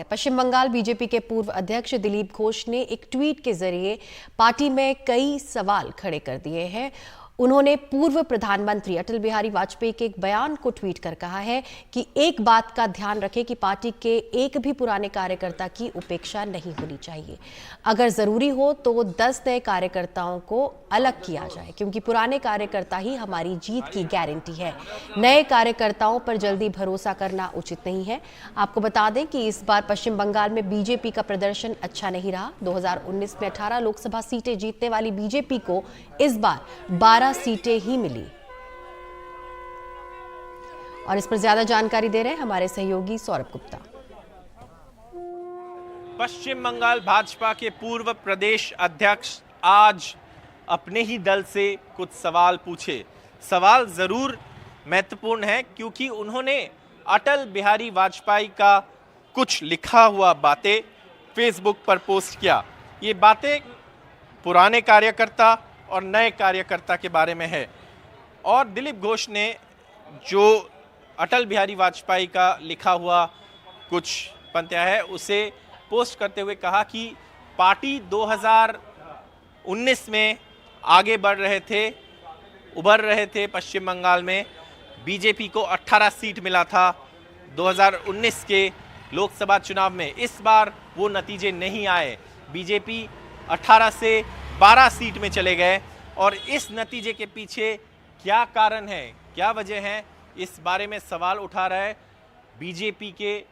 पश्चिम Bengal BJP के पूर्व अध्यक्ष दिलीप घोष ने एक ट्वीट के जरिए पार्टी में कई सवाल खड़े कर दिए हैं। उन्होंने पूर्व प्रधानमंत्री अटल बिहारी वाजपेयी के एक बयान को ट्वीट कर कहा है कि एक बात का ध्यान रखें कि पार्टी के एक भी पुराने कार्यकर्ता की उपेक्षा नहीं होनी चाहिए। अगर जरूरी हो तो 10 नए कार्यकर्ताओं को अलग किया जाए, क्योंकि पुराने कार्यकर्ता ही हमारी जीत की गारंटी है। नए कार्यकर्ताओं पर जल्दी भरोसा करना उचित नहीं है। आपको बता दें कि इस बार पश्चिम बंगाल में बीजेपी का प्रदर्शन अच्छा नहीं रहा। 2019 में 18 लोकसभा सीटें जीतने वाली बीजेपी को इस बार 12 सीटें ही मिली। और इस पर ज्यादा जानकारी दे रहे हैं हमारे सहयोगी सौरभ गुप्ता। पश्चिम बंगाल भाजपा के पूर्व प्रदेश अध्यक्ष आज अपने ही दल से कुछ सवाल पूछे। सवाल जरूर महत्वपूर्ण है क्योंकि उन्होंने अटल बिहारी वाजपेयी का कुछ लिखा हुआ बातें फेसबुक पर पोस्ट किया। ये बातें पुराने कार्यकर्ता और नए कार्यकर्ता के बारे में है। और दिलीप घोष ने जो अटल बिहारी वाजपेयी का लिखा हुआ कुछ पंक्तियां है उसे पोस्ट करते हुए कहा कि पार्टी 2019 में आगे बढ़ रहे थे, उभर रहे थे पश्चिम बंगाल में। बीजेपी को 18 सीट मिला था 2019 के लोकसभा चुनाव में। इस बार वो नतीजे नहीं आए। बीजेपी 18 से 12 सीट में चले गए। और इस नतीजे के पीछे क्या कारण है, क्या वजह है, इस बारे में सवाल उठा रहा है बीजेपी के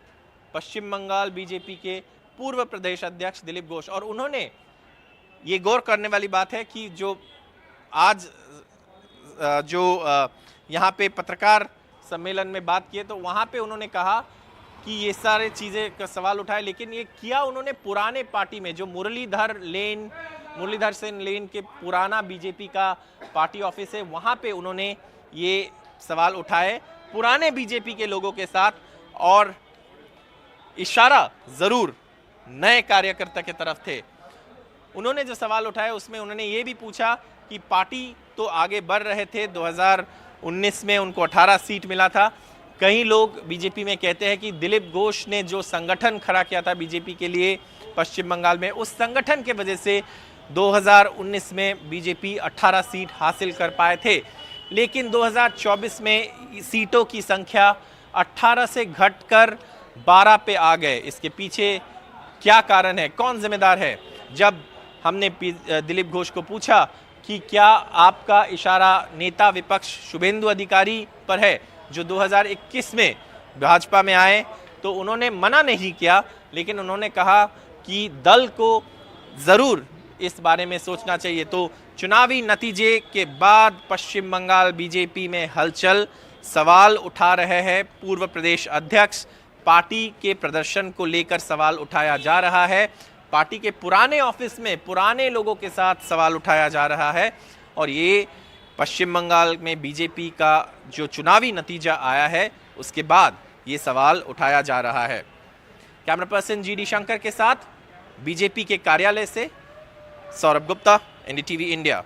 पश्चिम बंगाल बीजेपी के पूर्व प्रदेश अध्यक्ष दिलीप घोष। और उन्होंने ये गौर करने वाली बात है कि जो आज यहाँ पे पत्रकार सम्मेलन में बात किए तो वहाँ पे उन्होंने कहा कि ये सारे चीज़ें का सवाल उठाए, लेकिन ये किया उन्होंने पुराने पार्टी में जो मुरलीधर सेन लेन के पुराना बीजेपी का पार्टी ऑफिस है, वहाँ पे उन्होंने ये सवाल उठाए पुराने बीजेपी के लोगों के साथ। और इशारा जरूर नए कार्यकर्ता की तरफ थे। उन्होंने जो सवाल उठाए उसमें उन्होंने ये भी पूछा कि पार्टी तो आगे बढ़ रहे थे, 2019 में उनको 18 सीट मिला था। कई लोग बीजेपी में कहते हैं कि दिलीप घोष ने जो संगठन खड़ा किया था बीजेपी के लिए पश्चिम बंगाल में, उस संगठन के वजह से 2019 में बीजेपी 18 सीट हासिल कर पाए थे। लेकिन 2024 में सीटों की संख्या 18 से घटकर 12 पे आ गए। इसके पीछे क्या कारण है, कौन जिम्मेदार है? जब हमने दिलीप घोष को पूछा कि क्या आपका इशारा नेता विपक्ष शुभेंदु अधिकारी पर है जो 2021 में भाजपा में आए, तो उन्होंने मना नहीं किया, लेकिन उन्होंने कहा कि दल को ज़रूर इस बारे में सोचना चाहिए। तो चुनावी नतीजे के बाद पश्चिम बंगाल बीजेपी में हलचल, सवाल उठा रहे हैं पूर्व प्रदेश अध्यक्ष। पार्टी के प्रदर्शन को लेकर सवाल उठाया जा रहा है। पार्टी के पुराने ऑफिस में पुराने लोगों के साथ सवाल उठाया जा रहा है। और ये पश्चिम बंगाल में बीजेपी का जो चुनावी नतीजा आया है उसके बाद ये सवाल उठाया जा रहा है। कैमरा पर्सन जीडी शंकर के साथ बीजेपी के कार्यालय से सौरभ गुप्ता, एनडीटीवी इंडिया।